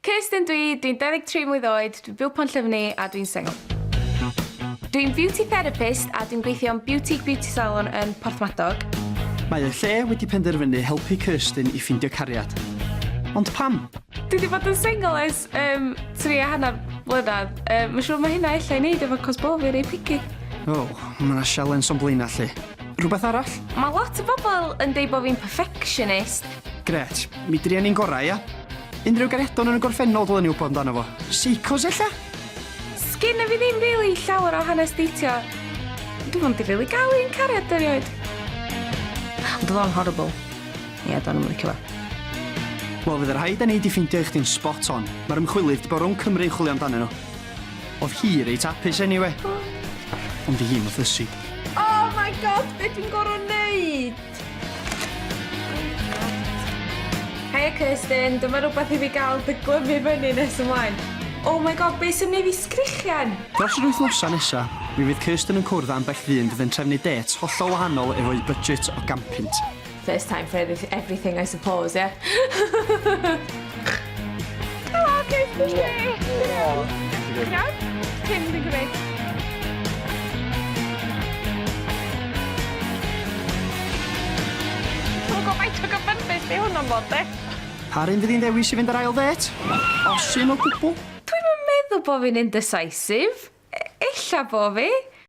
Kirsten dwi'n 23 mlwydd oed, dwi'n byw Ponllefni a dwi'n single. Dwi'n beauty therapist a dwi'n gweithio yn beauty salon yn Porthmadog. Mae y lle wedi penderfynu helpu Kirsten I ffindio cariad. Ond pam? Dwi wedi bod yn single ers 3 a hanner blynedd. Mae'n siŵr mae hynna ella I wneud efo cos bo fi rei picky. Mae yna sialens o'n blaen allu. Rhywbeth arall? Mae lot o bobl yn deud bod fi'n perfectionist. Gret, mi drian ni'n gorau, ia? Unrhyw gariadon yn y gorffennol dylen ni wybod amdano fo. Seicos ella? Sgynna fi ddim really llawer o hanes deitio. Dwi'n fawr di rili gael un cariad erioed. Ond oedd o'n horrible. Ie, do'n yn licio fo. Wel, fydd yr rhaid a neud I ffindio eich di'n spot on. Mae'r ymchwilydd di bod rhwng Cymru yn chwilio amdano nhw. Oedd hi reit hapus anyway. Ond I hi yn ysi. Oh my god, beth dwi'n gorau neud? Heia Kirsten, dyma rhywbeth I fi gael dyglymu fyny nes ymlaen. Oh my god, beth sy'n neud fi sgrichian? Dros yr wythnosa nesa, mi fydd Kirsten yn cwrdd am bell ddyn fydd yn trefnu det hollol wahanol efo'i budget o gampynt. First time for everything, I suppose, yeah? Hello, Kirsten! Hello! Cyn dwi'n gwneud. Dwi'n gobeithio gyfynbys di hwn o'n bod, de? Pa'r un fydd hi'n ddewis I fynd ar ail det? Os un o gwbl? Dwi'n meddwl bod fi'n indecisive. Ella bo fi.